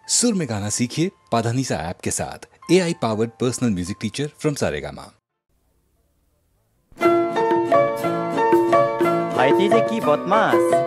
सुर में गाना सीखिए पाधानीसा ऐप के साथ। AI powered personal music teacher from Saregama. ভাইটি যে কি বদমাস।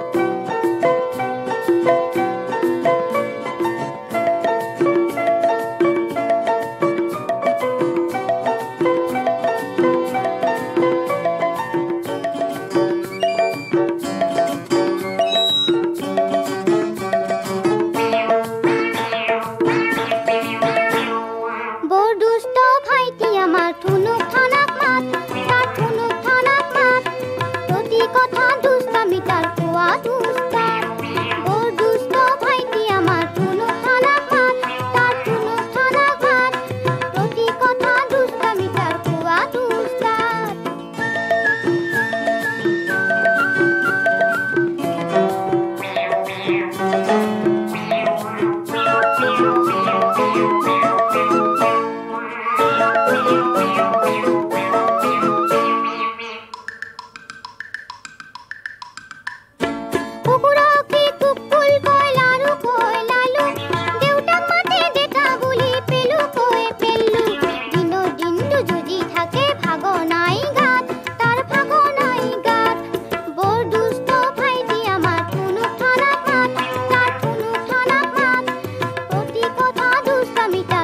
Mita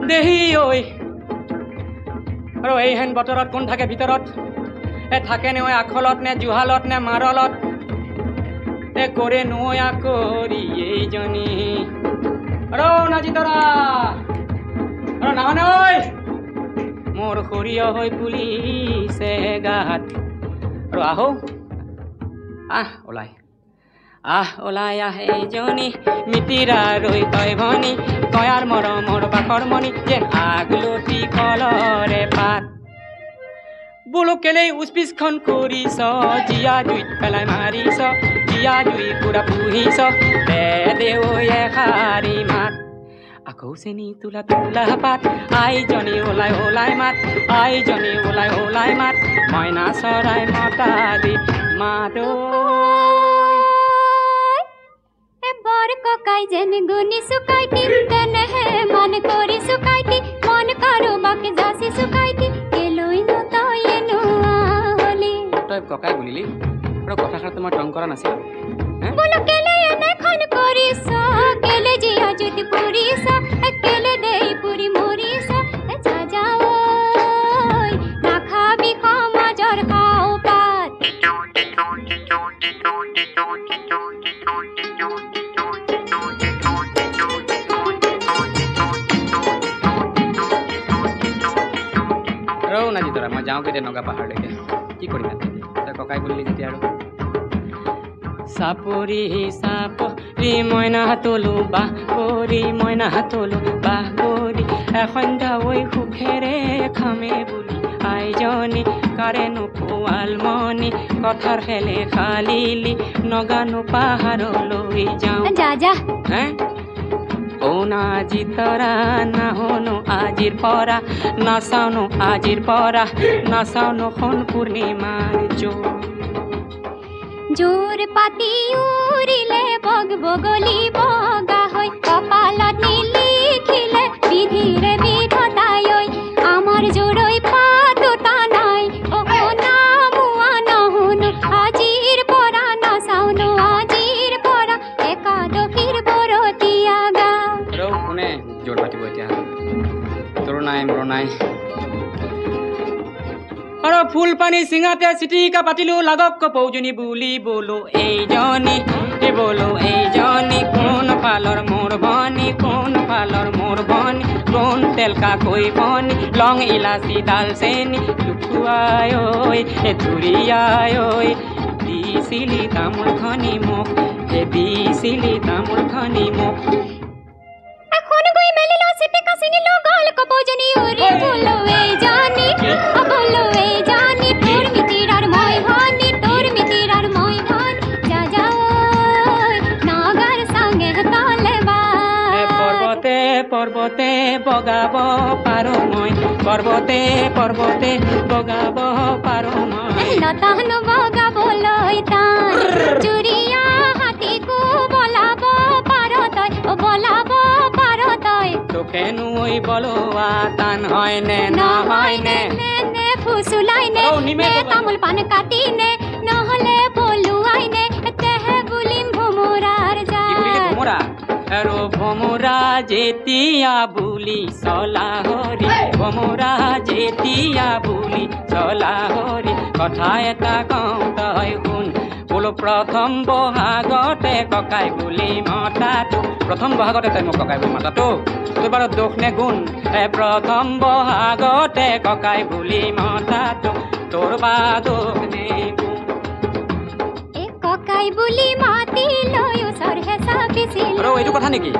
দেহি ঐ আৰু এইহেন বতৰত কোন থাকে ভিতৰত থাকে নে আখলত নে জুহালত নে মাৰলত কৰে নয়া কৰি এইজনী নাজিতৰা নাহনে ঐ মোৰ সৰিয়হ হৈ পুলিছে গাত আৰু আহো ওলাই এইজনী মিতিৰা ৰৈ তই ভনী কয়াৰ মৰমৰ বাকৰ মণি যেন আগলতি কলৰে পাত বোলো কেলেই উচপিচখন কৰিছ জিয়া জুইত পেলাই মাৰিছ জিয়া জুই পুৰা পুহিছ দে এষাৰি মাত আকৌ চেনি তোলা পাত আইজনী ওলাই মাত আইজনী ওলাই মাত মইনা চৰাই মতা দি মাত बर ककाई जन गुनी सुकाईती तनहे मन कोरी सुकाईती मन करो बाके जासी सुकाईती केलोई नो तोये नो होली तय ककाई बोलिली और कथा खा तुम्हार टंग करा नाছিল बोलो केले एने खन करिसा केले जिया जुति पुरीसा केले देई पुरी मोरीसा जा जाओ ना खाबी खामा जर खाओ पात নাজিতৰা মই যাওঁ কেতিয়া নগা পাহাৰলৈকে কি কৰিম তই ককাই বুলিলি যেতিয়া আৰু চাপৰি মইনা তোলো বাহ কৰি মইনা তোলো বাহ কৰি সন্ধ্যা ঐ সুখেৰে খামে বুলি আইজনী কাৰেনো পোৱালমণি কথাৰ খেলে খালিলি নগানো পাহাৰলৈ যাওঁ যা নাজিতৰা নাহনো আজিৰ পৰা নাচাওনো খন পূৰ্ণিমাৰ জোৰ পাতি উৰিলে বগ বগলি বগা হৈ কপালত নিলিখিলে বিধিৰে বিধতাই আমাৰ জোৰৈ পাতোতা নাই নামোৱা নহুনো আজিৰ পৰা নাচাওনো আজিৰ পৰা একাদশীৰ বৰতীয়া গা কোনে জোৰ পাতিব এতিয়া তোৰ নাই মোৰ নাই আৰু ফুল পানী চিঙাতে চিটিকা পাতিলো লাগক পৌজনী বুলি বলো এইজনী কোন ফালৰ মোৰ ভনী কোন কোন তেলকা কৈ বনি লং ইলাচি দালচেনি লুকুৱাই ধুৰিয়াই দিছিলি তামোল খনি মোক এখন গৈ মেলিলো চিটিকা চিঙিলো গল কপৌজনী উৰি বলো এইজনী তোৰ মিতিৰাৰ মই ভনী যা যাও নাগাৰ সঙ্গে তলে বা পৰ্বতে বগাব পাৰো মই পৰ্বতে বগাব পাৰো মই লতানো বগাবলৈ টান চুৰিয়া হাতীকো বলাব পাৰ তই তোকেনো বলোৱা টান হয় নে নহয় নে ফুসুলাই নে তামোল পান কাটি নে নহলে বলুৱাই নে তেহে বুলিম ভমৰাৰ যা আৰু ভমৰা যেতিয়া বুলি চলা হৰি কথা এটা কওঁ তই শুন বোলো প্ৰথম বহাগতে ককাই বুলি মতাটো প্ৰথম বহাগতে তই মোক ককাই বুলি মতাটো তোৰ বাৰু দুখ নে গুণ প্ৰথম বহাগতে ককাই বুলি মতাটো তোৰ বা দুখ নে গুণ ককাই বুলি মাতি লৈ ওচৰ হেঁচা পিছিলো এইটো কথা নেকি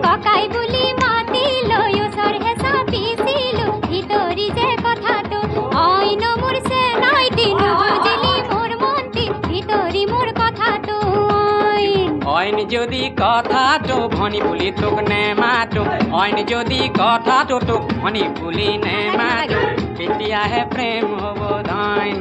ককাই বুলি মাতি লৈ ওচৰ হেঁচা পিছিলো ভিতৰি যে কথাটো অইন মোৰ চেনাই দিলো বুজিলি মোৰ মন্তি ভিতৰি মোৰ কথাটো অইন যদি কথাটো ভনী বুলি তোক নেমাতো অইন যদি কথাটো তোক ভনী বুলি নেমাতো তেতিয়াহে প্ৰেম হ'ব ধন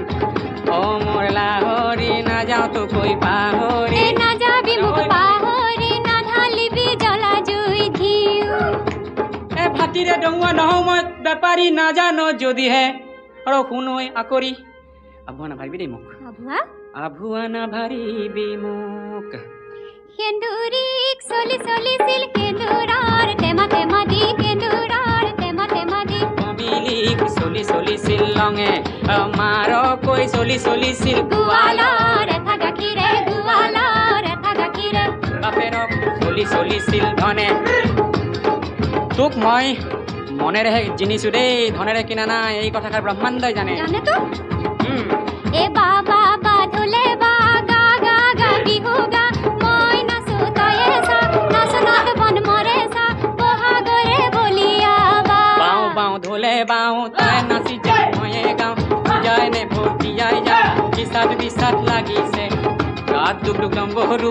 মোৰ লাহৰি নাযাওঁ তো কৈ পাহৰি নাযাবি মোক পাহৰি নাঢালিবি জ্বলা জুই ঘিউ ভাতিৰে ডঙুৱা নহওঁ মই বেপাৰী নাজানো যদিহে আৰু শুনৈ আকৰি আভুৱা নাভাৰিবি দেই মোক আভুৱা নাভাৰিবি মোক সেন্দুৰীক চলিছিল সেন্দুৰাৰ টেমা দি সেন্দুৰাৰ লঙে মাৰকৈ চলিছিল গোৱালৰ এটা গাখীৰে গোৱালৰ এটা গাখীৰে বাপেৰক চলিছিল ধনে তোক মই মনেৰেহে জিনিছো দেই ধনেৰে কিনা নাই এই কথাষাৰ ব্ৰহ্মাণ্ডই জানে তো এ বাবা বাধুলে বা গা গা গা বিহু গা মই নাচো তয়ে চা নাচনত বন মৰে চা বহাগৰে বলিয়া বাওঁ বাওঁ ধুলে বাওঁ তই নাচি যায় ময়ে গাওঁ যায় নে ভৰ্তিয়াই যায় বিষাদ লাগিছে গাত দুখ দুখ দম্বৰু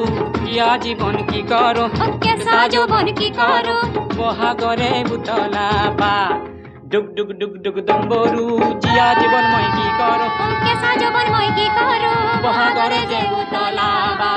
ইয়া জীৱন কি কৰো কেঁচা যৌৱন কি কৰো বহাগৰে বুতলা বা দুখ দুখ দুখ দুখ দম্বৰু জিয়া জীৱন মই কি কৰো কেঁচা যৌৱন মই কি কৰো বহাগৰে যে বুতলা বা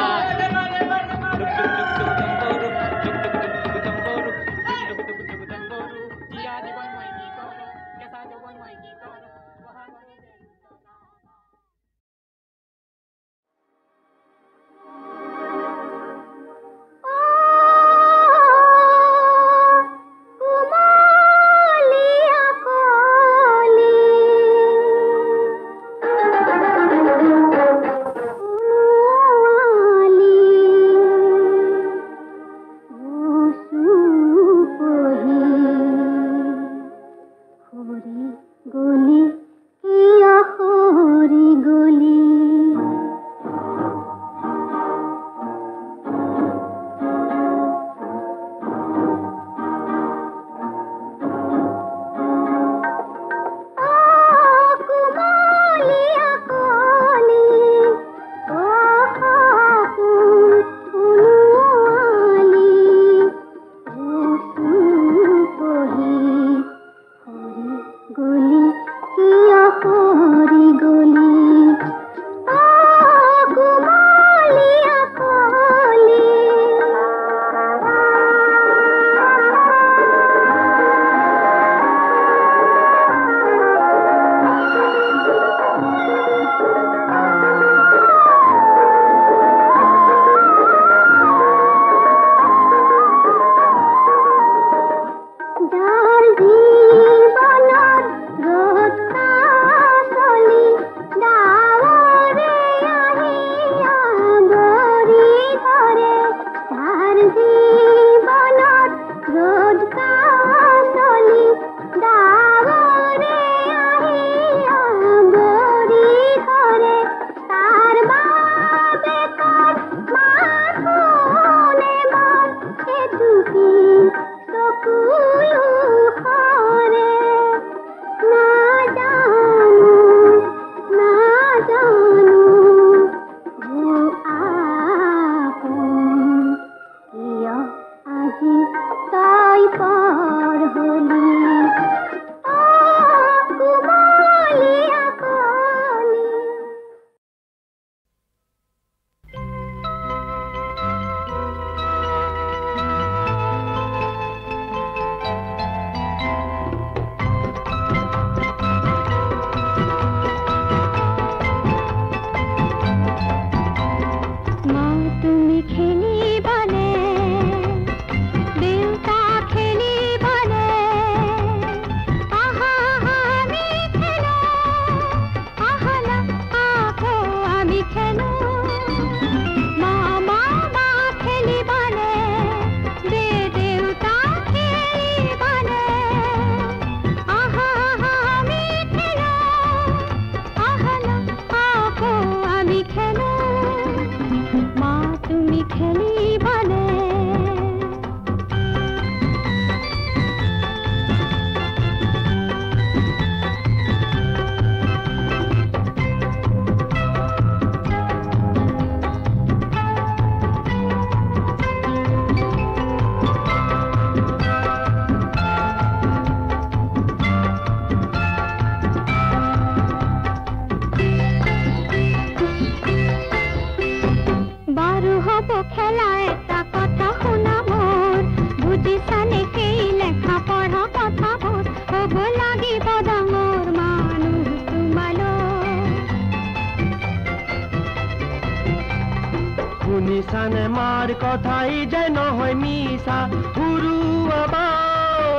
শুনিছানে মাৰ কথাই যে নহয় মিছা উৰুৱাবা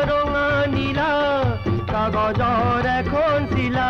ৰঙা নীলা কাগজৰ এখন চিলা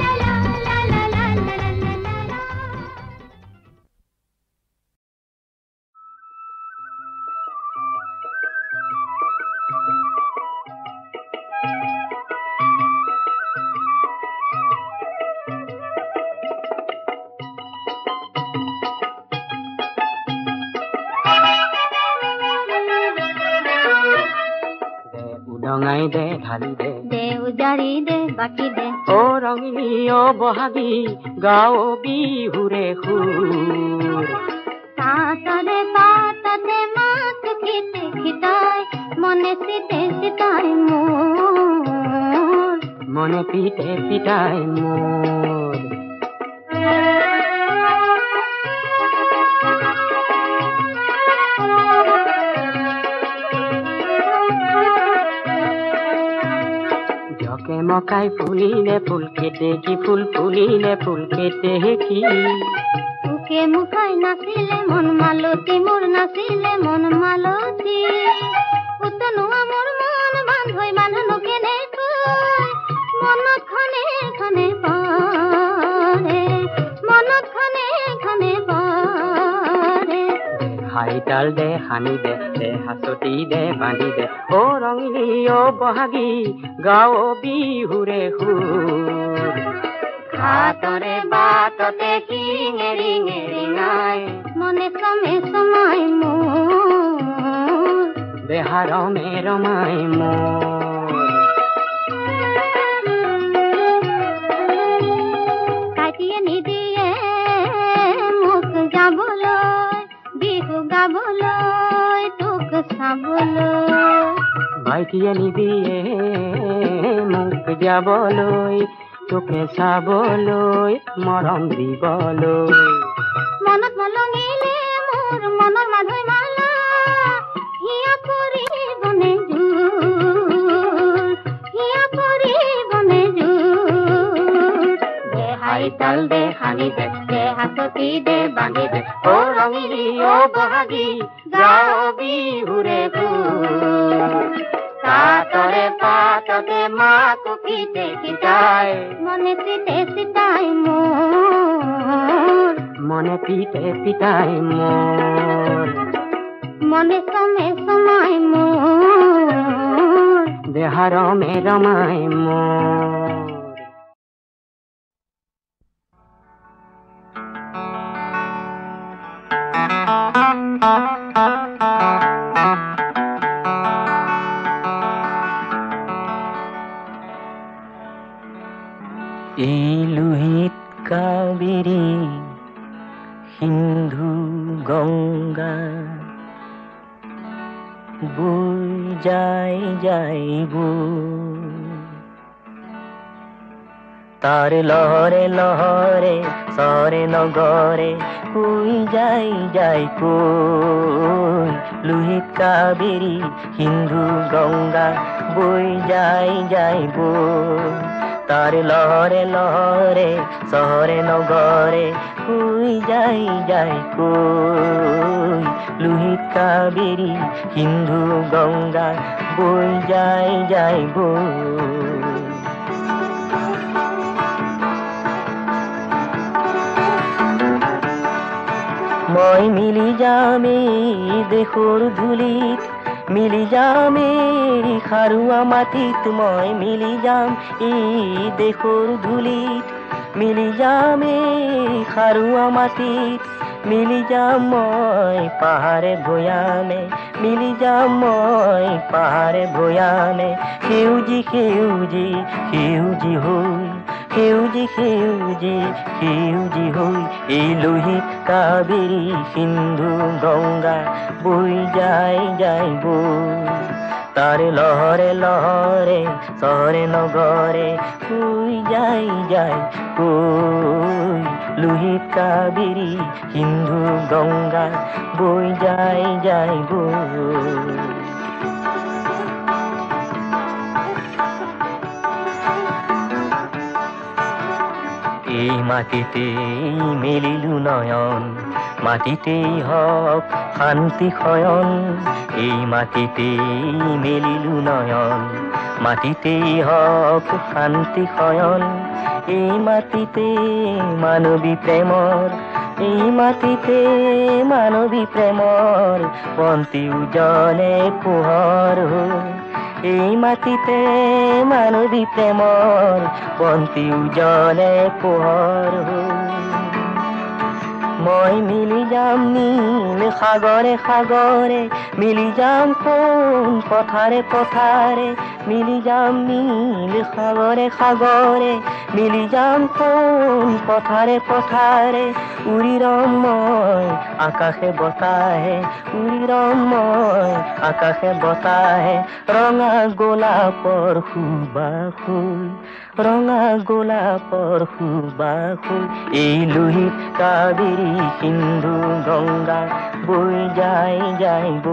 লা লা লা লা লা লা লা লা। উদঙাই দে ঢালি দে দে উজাৰি দে বাকি দে অ ৰঙিনী অ বহাগী গাঁও বিহুৰে সুৰ তাতৰে পাততে মাত খিতে খিতাই মনে সিতে সিতাই মোৰ মনে পিতে পিতাই মোৰ জকে মকাই ফুলিলে ফুল খেতে কি ফুল ফুলিলে ফুল খেতে কি তোকে মুখাই নাচিলে মন মালতী মোর নাচিলে মন মালতী উতনো মোৰ মন বান্ধৈ বান্ধনো কেনেকৈ মনত খনে খনে পৰে মনত খনে খনে পৰে হাইতাল দে হানি দে দে হাচতি দে বান্ধি দে অ ৰঙিনী অ বহাগী গাঁও বিহুৰে সুৰ ঘাটৰে বাটতে শিঙে ৰিঙে ৰিঙাই মনে সমে সমাই মোৰ দেহাৰ ৰমে ৰমাই মোৰ কাটিয়ে নিদিয়ে মোক যাবলৈ বিহু গাবলৈ তোক চাবলৈ ভাইটিয়ে নিদিয়ে মোক যাবলৈ তোকে চাবলৈ মৰম দিবলৈ মনত মলঙিলে মোৰ মনৰ মাধৈ মালা হিয়া পৰিবনে জোৰ হিয়া পৰিবনে জোৰ দে হাইতাল দে হানি দে দে হাততি দে বান্ধি দে অ ৰঙিনী অ বহাগী গাঁও বিহুৰে সুৰ তাতৰে পাততে মাক পিতে পিতাই মনে সিতে সিতাই মোৰ মনে পিতে পিতাই মোৰ মনে সমে সমাই মোৰ দেহাৰ ৰমে ৰমাই মোৰ এই লোহিত কাবেৰী সিন্ধু গংগা বৈ যাই যাইব তার লহরে লহরে শহরে নগরে কই যাই যাই কই লোহিত কাবেরী সিন্ধু গঙ্গা বই যাই যাইব তার লহরে লহরে শহরে নগরে কই যাই যাই কই লোহিত কাবেরী সিন্ধু গঙ্গা বই যাই যাইব মই মিলি যামে দেশৰ ধূলিত মিলি যামে খাৰুৱা মাটিত মই মিলি যাম এই দেশৰ ধূলিত মিলি যামে খাৰুৱা মাটিত মিলি যাম মই পাহাৰে ভৈয়ামে মিলি যাম মই পাহাৰে ভৈয়ামে সেউজী সেউজী সেউজী হৈ সেউজী সেউজী সেউজী হৈ এই লোহিত কাবেৰী সিন্ধু গঙ্গা বই যাই যাইব তার লহরে লহরে শহরে নগরে কই যাই যাই কই লোহিত কাবেরী সিন্ধু গঙ্গা বই যাই যাইব এই মাটিতেই মেলিলু নয়ন মাটিতেই হক শান্তি শয়ন এই মাটিতেই মেলিলু নয়ন মাটিতেই হক শান্তি শয়ন এই মাটিতে মানৱী প্ৰেমৰ এই মাটিতে মানৱী প্ৰেমৰ বন্তি উজলে পোহৰ এই মাটিতে মানৱী প্ৰেমৰ বন্তি উজলে পোহৰ মই মিলি যাম নীল সাগৰে সাগৰে মিলি যাম কোন পথাৰে পথাৰে মিলি যাম নীল সাগৰে সাগৰে মিলি যাম কোন পথাৰে পথাৰে উৰি ৰম মই আকাশে বতাহে উৰি ৰম মই আকাশে বতাহে ৰঙা গোলাপৰ সুবাস ৰঙা গোলাপৰ সুবাস এই লোহিত কাবেৰী সিন্ধু গঙ্গা বই যাই যাইব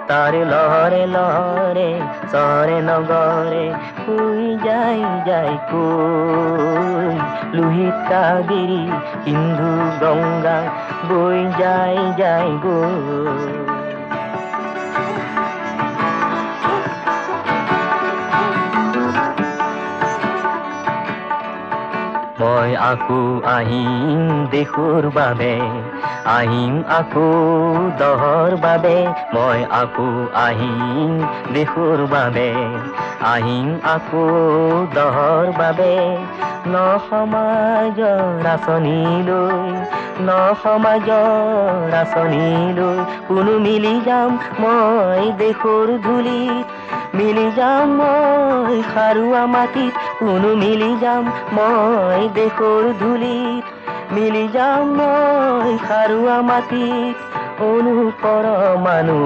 তার লহরে লহরে শহরে নগরে কই যাই যাই কই লোহিত কাবেরী সিন্ধু গঙ্গা বই যাই যাইব মই আকৌ আহিম দেশৰ বাবে আহিম আকৌ দহৰ বাবে মই আকৌ আহিম দেশৰ বাবে আহিম আকৌ দহৰ বাবে ন সমাজৰ আঁচনিলৈ ন সমাজৰ আঁচনিলৈ কোনো মিলি যাম মই দেশৰ ধূলিত মিলি যাম মই খাৰুৱা মাটিত কোনো মিলি যাম মই দেশৰ ধূলিত মিলি যাম মই খাৰুৱা মাটিত অনুপৰমাণু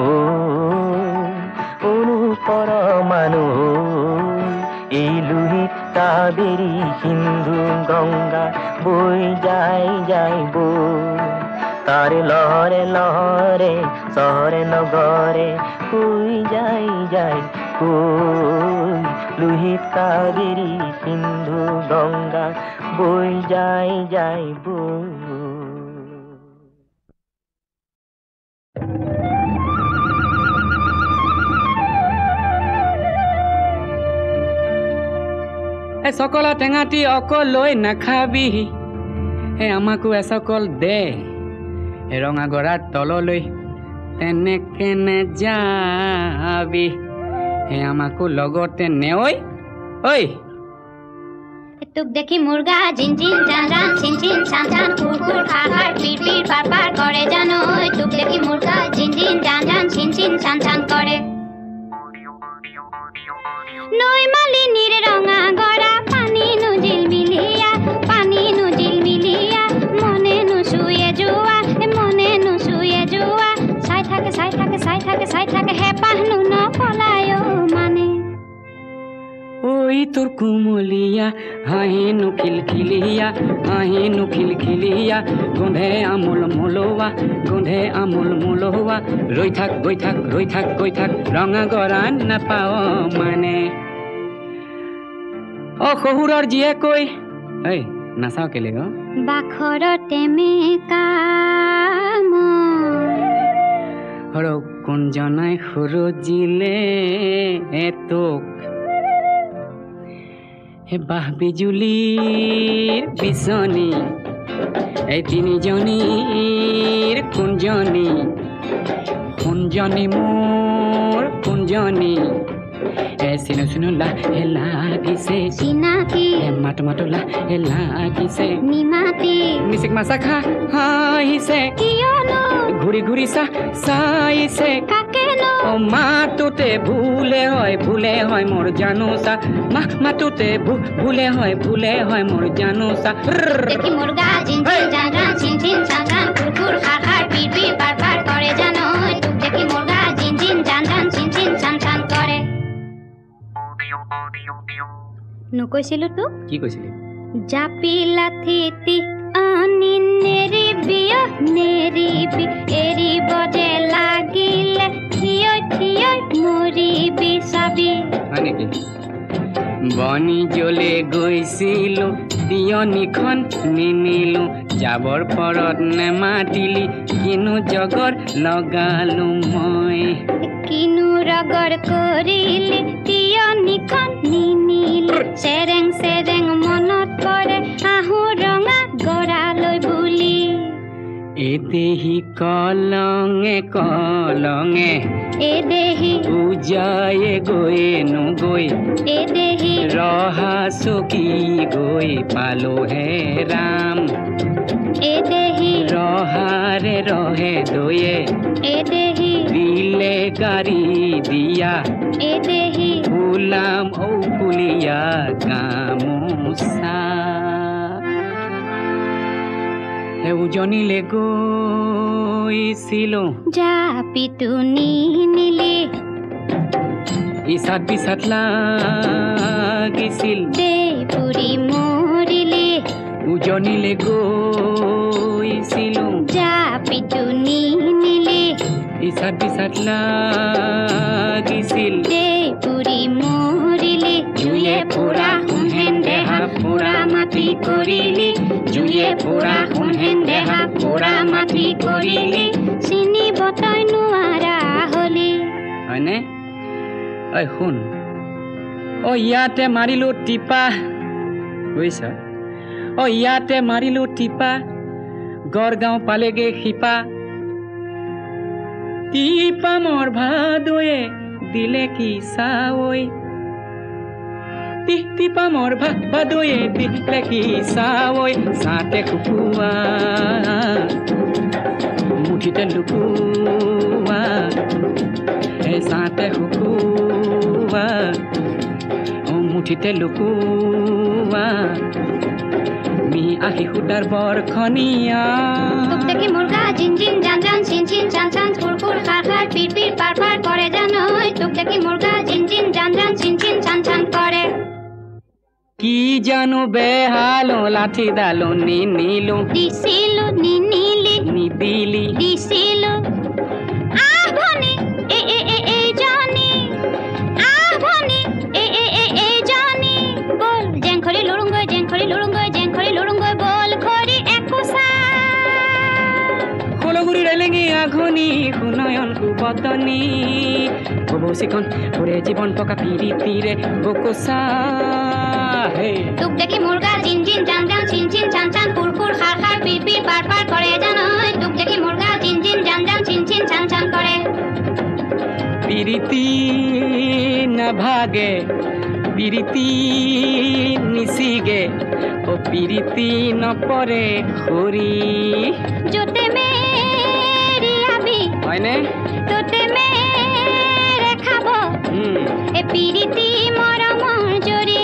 এই লোহিত কাবেৰী সিন্ধু গঙ্গা বই যাই যাইব তার লহরে লহরে শহরে নগরে কই যাই যাই কই লোহিত কাবেরী সিন্ধু গঙ্গা বই যাই যাইব সকল টেঙাটি অকল লৈ নাখাবি আমাকো এসকল দে ৰঙা গৰাৰ তললৈ তেনেকে নেযাবি আমাকো লগতে নে ঐ তোক দেখি মুৰ্গা জিন জিন জান জান চিন চিন চান চান কুৰ কুৰ খাৰ খাৰ পিৰ পিৰ পাৰ পাৰ কৰে জানো তোক দেখি মুৰ্গা জিন জিন জান জান চিন চিন চান চান কৰে নৈ মালিনীৰ ৰঙা গৰা পানী নুজিল মিলিয়া মনে নুচুয়ে যোৱা চাই থাকে হেঁপাহ নপৰে ঐ তোৰ কুমলিয়া হাঁহেনো খিলখিলিয়া হাঁহেনো খিলখিলিয়া গোন্ধে আমুল মুলোৱা গোন্ধে আমুল মুলোৱা ৰৈ থাক গৈ থাক ৰৈ থাক গৈ থাক ৰঙা গৰা নাপাও মানে অ শহুৰৰ জীয়ে কৈ ঐ নাচাও কেলে গো বাখৰতে মেকাম হৰ কোনজনাই সৰজিলে তোক হে বাহ বিজুলীৰ বিচনী এই তিনিজনীৰ কোনজনী কোনজনী মোৰ কোনজনী চিনো চিনো লাহে লাগিছে চিনাকি মাতো মাতো লাহে লাগিছে নিমাতি মিচিক মাছা খা হাঁহিছে কিয়নো ঘূৰি ঘূৰি চাইছে কাকেনো মাতোতে ভুলে হয় মোৰ জানোচা মাতোতে ভুলে হয় মোৰ জানোচা দেখি মুৰ্গা জিন জিন জান জান চিন চিন চান চান কুকুৰ খাৰ খাৰ পিৰ পিৰ পাৰ পাৰ কৰে জানো তোক দেখি মুৰ্গা জিন জিন জান জান চিন চিন চান চান কৰে নকৈছিলো তোক কি কৈছিলি জাপি লাথিতি আনি নেৰিবি এৰিব যে লাগিলে থিয় থিয় মৰিবি চাবি হয় নেকি বনি জ্বলে গৈছিলো তিয়নিখন নিনিলো যাবৰ পৰত নেমাতিলি কিনো জগৰ লগালো মই কিনো ৰগৰ কৰিলি তিয়নিখন নিনিলি চেৰেং চেৰেং মনত পৰে আহো ৰঙা গৰালৈ বুলি এদেহি কলঙে কলঙে এদেহি উজায়ে গৈয়ে নগৈ এদেহি ৰহা চকী গৈ পালো হে ৰাম এদেহি ৰহাৰে ৰহে দয়ে এদেহি দিলে গাড়ী দিয়া এদেহি ফুলাম ফুলিয়া গামোচা হে উজনিলে গৈছিলো জাপিটো নিনিলি ইচাত বিচাত লাগিছিল দে পুৰি মৰিলি উজনিলে গৈছিলো জাপিটো নিনিলি ইচাত বিচাত লাগিছিল দে পুৰি মৰিলি জুয়ে পুৰা সোণহেন দেহা পুৰা মাটি কৰিলি জুয়ে পুৰা সোণহেন দেহা পুৰা মাটি কৰিলি চিনিব তই নোৱাৰা হলি হয়নে ঐ শুন ইয়াতে মাৰিলো টিপা বুজিছ ইয়াতে মাৰিলো টিপা গড়গাঁও পালেগে শিপা টিপা মোৰ ভাদয়ে দিলে কি চাৱৈ টিপা মোৰ ভাদয়ে দিলে কি চাৱৈ চাতে শুকুৱা মুঠিতে লুকুৱা চাতে শুকুৱা মুঠিতে লুকুৱা মি আহি সূতাৰ বৰখনীয়া তোক দেখি মুৰ্গা জিন জিন জান জান চিন চিন চান চান কুৰ কুৰ খাৰ খাৰ পিৰ পিৰ পাৰ পাৰ কৰে জানো তোক দেখি মুৰ্গা জিন জিন জান জান চিন চিন চান চান কৰে কি জানো বেহালো লাঠি ডালো নিনিলো দিছিলো নিনিলি নিদিলি দিছিলো আহ ভনী এই জানি আহ ভনী এই জানি বল জেংখৰি লুৰুংগৈ জেংখৰি লুৰুংগৈ জেংখৰি লুৰুংগৈ বল খৰি একোচা খোলগুৰি ৰেলেঙি আঘনি সুনয়ন কুবতনী ববৌচিখন ওৰে জীৱন পকা পিৰিতিৰে বকোচা তোক দেখি মুৰ্গা জিন জিন জান জান চিন চিন চান চান কুৰ কুৰ খাৰ খাৰ পিৰ পিৰ পাৰ পাৰ কৰে জানো তোক দেখি মুৰ্গা জিন জিন জান জান চিন চিন চান চান কৰে পিৰিতি নাভাগে পিৰিতি নিচিগে পিৰিতি নপৰে খৰি য'তে মেৰিয়াবি হয়নে ত'তে মেৰে খাব এ পিৰিতি মৰমৰ জৰি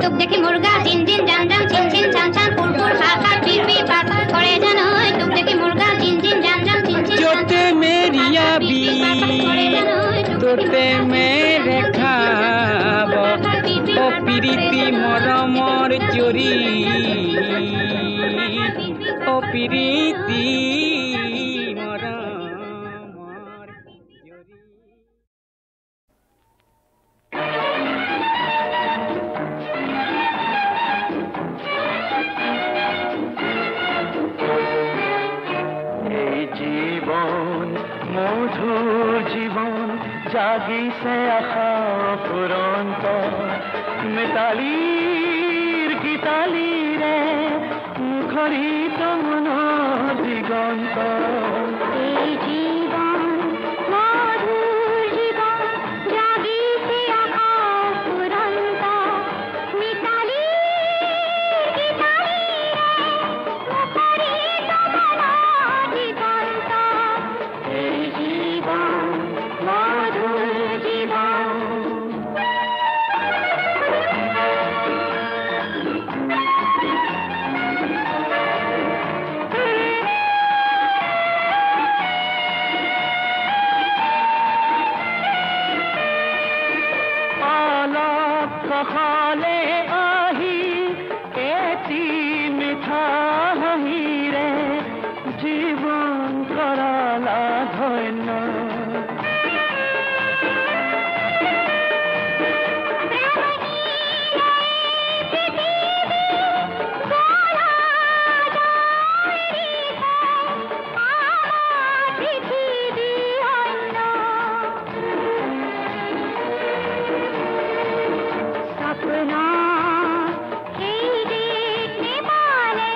তোক দেখি মুৰ্গা জিন জিন জান জান চিন চিন চান চান কুৰ কুৰ খাৰ খাৰ পিৰ পিৰ পাৰ পাৰ কৰে জানো তোক দেখি মুৰ্গা জিন জিন জান জান চিন চিন য'তে মেৰিয়াবি ত'তে মেৰে খাব পিৰিতি মৰমৰ চোৰি ও পিৰিতি মৰমৰ চোৰি। এই জীবন মধুৰ জীবন জাগিছে আশা ফুৰন্ত মিতালীৰ গীতালীৰে মুখৰিত মনৰ দিগন্ত। এই জীবন মধুৰ জীবন জাগিছে আশা ফুৰন্ত মিতালীৰ গীতালীৰে মুখৰিত মনৰ দিগন্ত। এই জীবন মধুৰ জীবন। অলপ সহলে আহি এটি মিঠা হাঁহিৰে জীৱন কৰালা ধন্য। सपना এই দেখতে পালে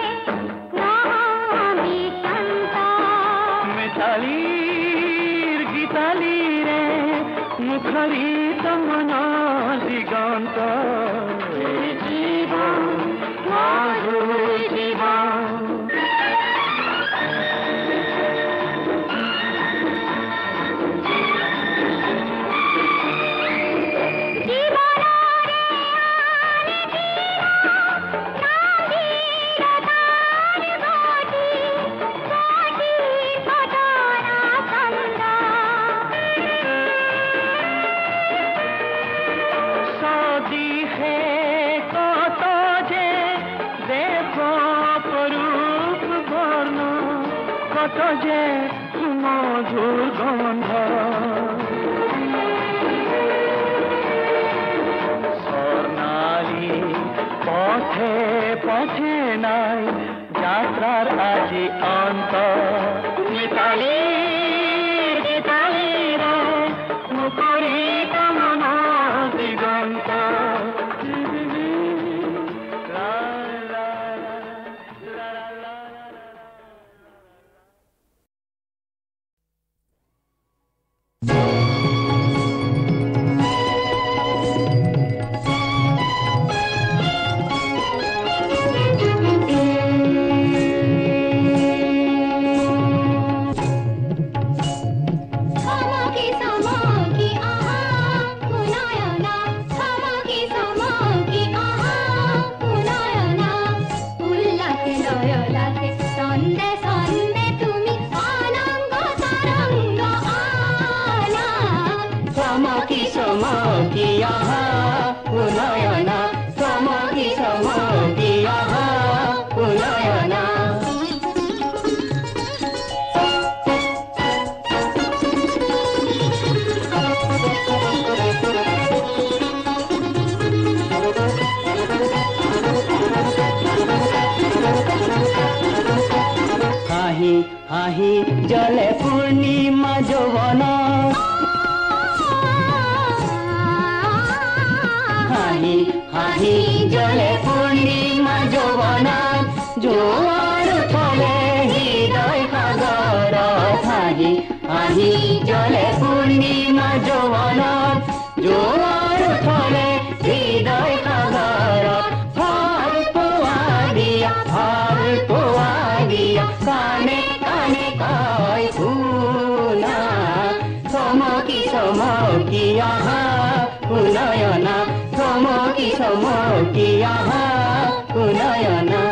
আমি সন্তা মিতালীৰ গীতালীৰে মুখৰিত মনৰ দিগন্ত। এই জীৱন মধুৰ জীৱন। সদিহে কত যে দেৱ ৰূপ বৰ্ণ কত যে মধুৰ গন্ধ। স্বৰ্ণালী পথে পথে নাই যাত্ৰাৰ আজি অন্ত। মিতালীৰ গীতালীৰে মুখৰিত মনৰ দিগন্ত। হাঁহি জলে পূৰ্ণিমা যৌৱন হাঁহি হাঁহি জলে পূৰ্ণিমা যৌৱন জোৱাৰ উঠলে হৃদয় সাগৰত হাঁহি হাঁহি জলে পূৰ্ণিমা যৌৱন জোৱাৰ উঠলে হৃদয় সাগৰত ভাল পোৱা দিয়া কানে কানে কয় শুনা চমকি চমকি আহা শুনয়না চমকি চমকি আহা শুনয়না।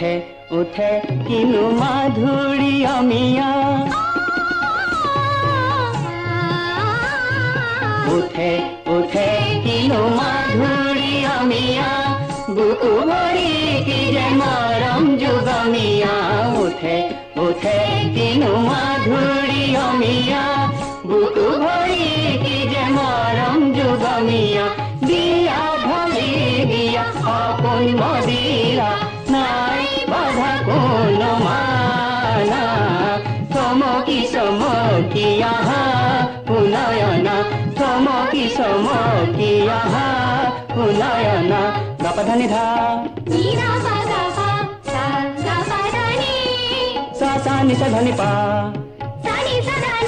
উঠে উঠে কিনু মাধুরী অমিয়া উঠে উঠে কিনু মাধুরী অমিয়া বুকু ভরি কি যে মরম যুগমিয়া উঠে উঠে কিনু মাধুরী অমিয়া বুকু ভরি কি যে মরম যুগমিয়া দিয়া ভলি দিয়া আপন মদিরা নাই বাধা কোন মানা চমকি চমকি আহা পুনয়না চমকি চমকি আহা পুনয়না গপধনি ধা নি সা সা নি সা ধনি পা सा नी सा धा